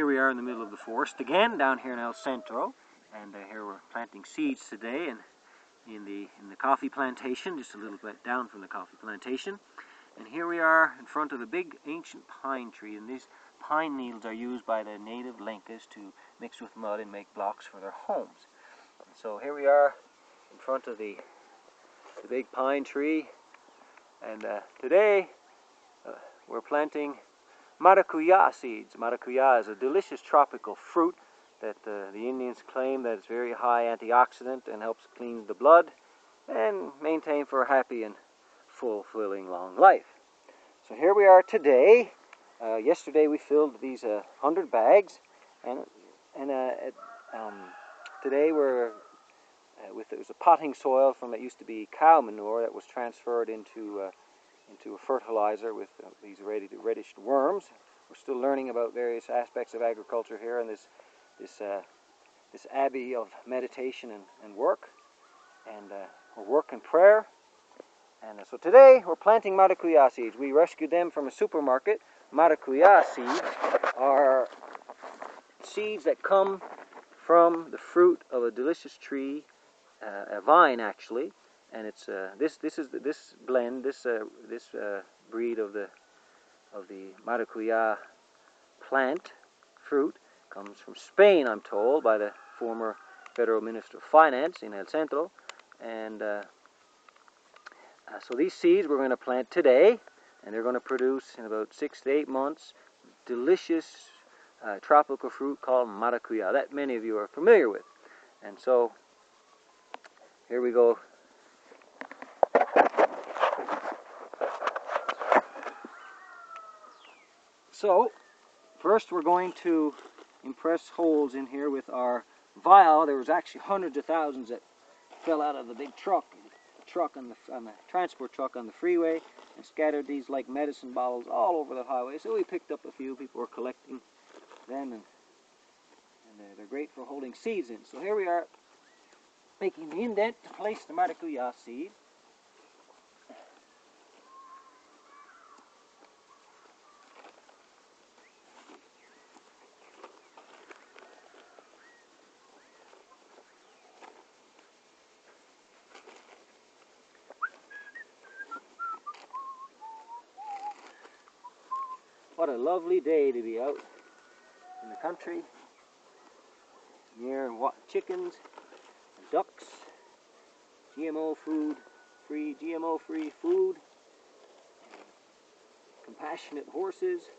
Here we are in the middle of the forest again, down here in El Centro, and here we're planting seeds today in the coffee plantation, just a little bit down from the coffee plantation. And here we are in front of a big ancient pine tree, and these pine needles are used by the native Lencas to mix with mud and make blocks for their homes. And so here we are in front of the big pine tree, and today we're planting maracuya seeds. Maracuya is a delicious tropical fruit that the Indians claim that it's very high antioxidant and helps clean the blood and maintain for a happy and fulfilling long life. So here we are today. Yesterday we filled these 100 bags, and today we're it was a potting soil from it used to be cow manure that was transferred into a fertilizer with these reddish worms. We're still learning about various aspects of agriculture here in this abbey of meditation and work, and work and prayer. And so today we're planting maracuya seeds. We rescued them from a supermarket. Maracuya seeds are seeds that come from the fruit of a delicious tree, a vine actually. And it's this breed of the maracuya plant fruit comes from Spain, I'm told, by the former Federal Minister of Finance in El Centro. And so these seeds we're going to plant today, and they're going to produce in about 6 to 8 months delicious tropical fruit called maracuya that many of you are familiar with. And so here we go. So, first we're going to impress holes in here with our vial. There was actually hundreds of thousands that fell out of the big transport truck on the freeway and scattered these like medicine bottles all over the highway. So we picked up a few. People were collecting them, and they're great for holding seeds in. So here we are making the indent to place the maracuya seed. What a lovely day to be out in the country, near chickens, and ducks, GMO-free food, compassionate horses,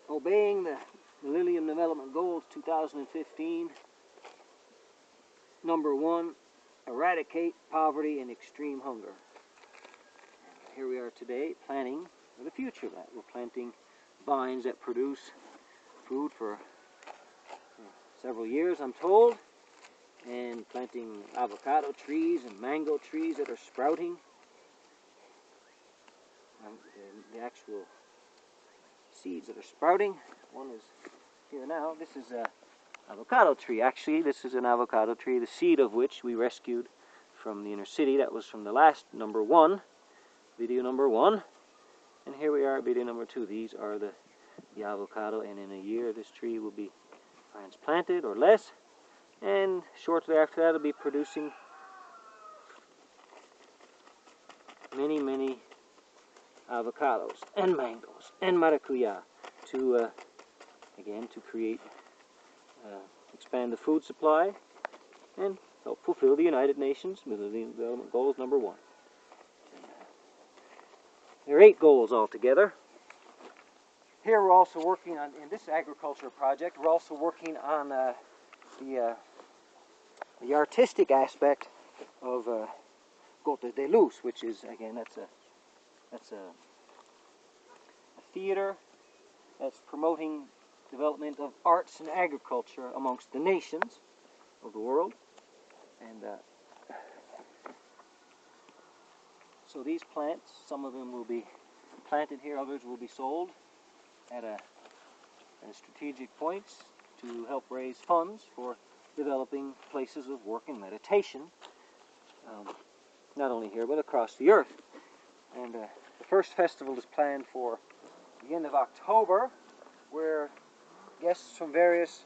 obeying the Millennium Development Goals 2015. Number 1, eradicate poverty and extreme hunger. Here we are today planning for the future of that. We're planting vines that produce food for several years, I'm told, and planting avocado trees and mango trees that are sprouting. And the actual seeds that are sprouting, one is here now. This is an avocado tree. Actually, this is an avocado tree, the seed of which we rescued from the inner city. That was from the last number 1. Video number 1, and here we are at video number 2. These are the avocado, and in a year this tree will be transplanted or less, and shortly after that it'll be producing many avocados and mangoes and maracuya to create, expand the food supply and help fulfill the United Nations Millennium Development Goals number 1. There are 8 goals altogether. Here we're also working on, in this agriculture project, we're also working on the artistic aspect of Gotas de Luz, which is, again, that's a theater that's promoting development of arts and agriculture amongst the nations of the world. And so these plants, some of them will be planted here, others will be sold at strategic points to help raise funds for developing places of work and meditation, not only here but across the earth. And the first festival is planned for the end of October, where guests from various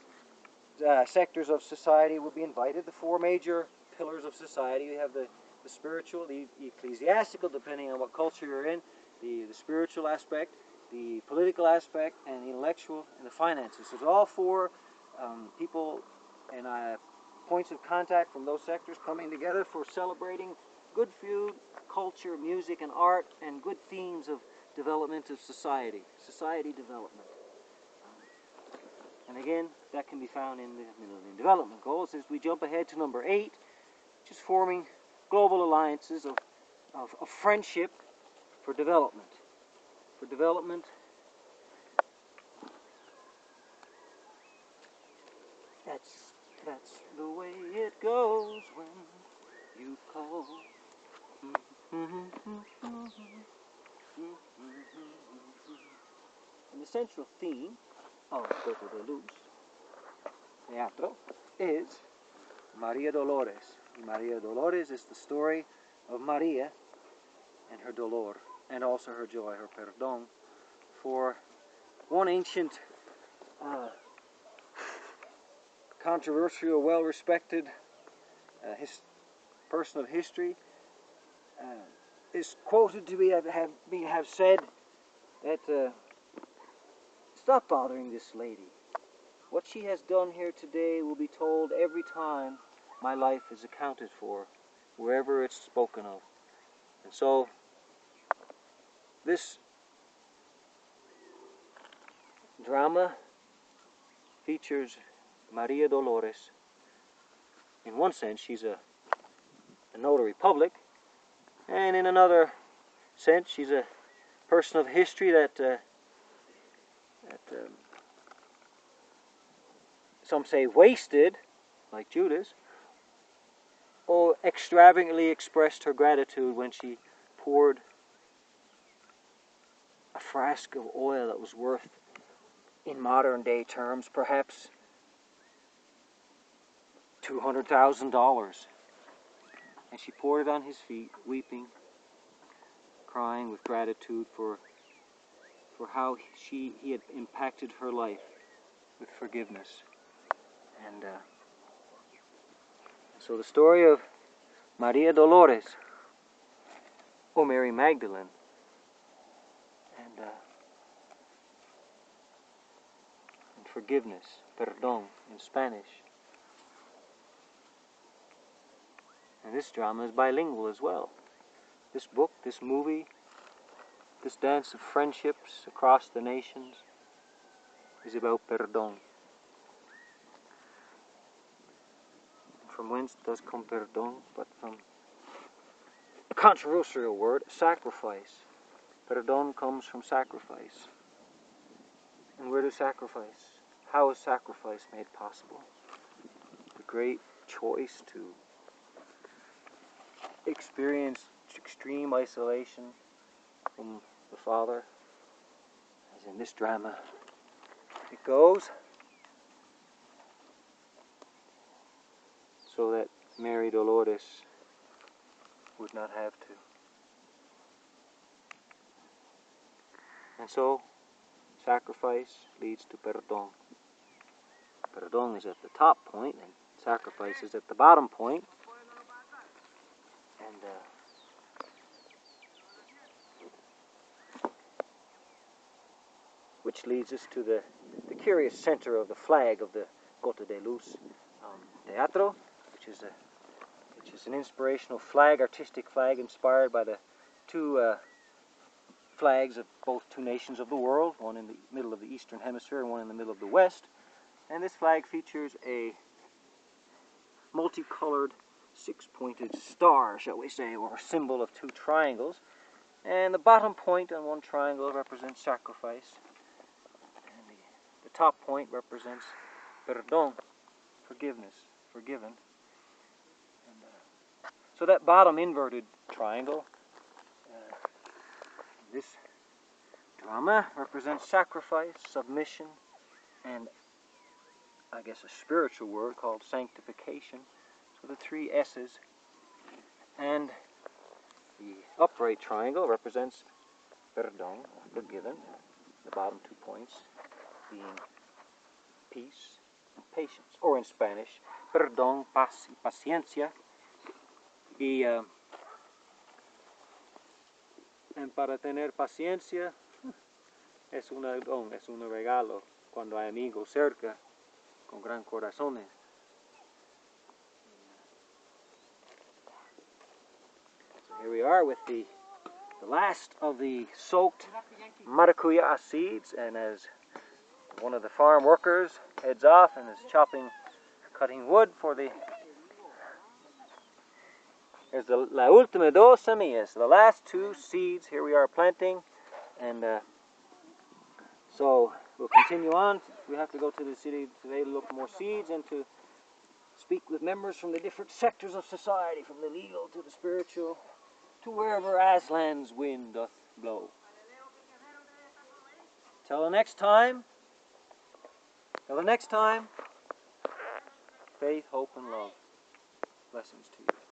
sectors of society will be invited. The four major pillars of society. We have the spiritual, the ecclesiastical, depending on what culture you're in, the spiritual aspect, the political aspect, and the intellectual, and the finances. So all four people and points of contact from those sectors coming together for celebrating good food, culture, music, and art, and good themes of development of society development. And again, that can be found in the Millennium Development Goals. As we jump ahead to number 8, which is forming global alliances of friendship for development. For development, that's the way it goes when you call. And the central theme of Gota de Luz Teatro is Maria Dolores. And Maria Dolores is the story of Maria and her dolor, and also her joy, her perdón, for one ancient, controversial, well-respected person of history is quoted to have said that stop bothering this lady. What she has done here today will be told every time my life is accounted for, wherever it's spoken of. And so this drama features Maria Dolores. In one sense, she's a notary public, and in another sense, she's a person of history that some say wasted, like Judas, or extravagantly expressed her gratitude when she poured a flask of oil that was worth, in modern day terms, perhaps $200,000. And she poured it on his feet, weeping, crying with gratitude for how he had impacted her life with forgiveness. And so the story of Maria Dolores, or Mary Magdalene, and forgiveness, perdón in Spanish. And this drama is bilingual as well. This book, this movie, this dance of friendships across the nations is about perdón. From whence does come perdón? But from a controversial word, sacrifice. Perdón comes from sacrifice. And where does sacrifice? How is sacrifice made possible? The great choice to experience extreme isolation from the Father, as in this drama it goes, so that Mary Dolores would not have to. And so sacrifice leads to perdón. Perdón is at the top point, and sacrifice is at the bottom point. And which leads us to the curious center of the flag of the Gota de Luz Teatro, which is an inspirational flag, artistic flag, inspired by the two flags of both two nations of the world, one in the middle of the Eastern Hemisphere and one in the middle of the West. And this flag features a multicolored six-pointed star, shall we say, or a symbol of two triangles. And the bottom point on one triangle represents sacrifice, and the top point represents perdón, forgiveness, forgiven. And so that bottom inverted triangle, this drama represents sacrifice, submission, and I guess a spiritual word called sanctification. So the three S's. And the upright triangle represents perdón, forgiven. the bottom 2 points being peace and patience, or in Spanish, perdón, paz y paciencia. Y para tener paciencia es un don, es un regalo cuando hay amigos cerca con gran corazones. So here we are with the last of the soaked maracuya seeds, and as one of the farm workers heads off and is cutting wood for the... Here's the la última dos semillas, the last 2 seeds. Here we are planting, and so we'll continue on. We have to go to the city today to look for more seeds and to speak with members from the different sectors of society, from the legal to the spiritual, to wherever Aslan's wind doth blow. Till the next time, faith, hope, and love. Blessings to you.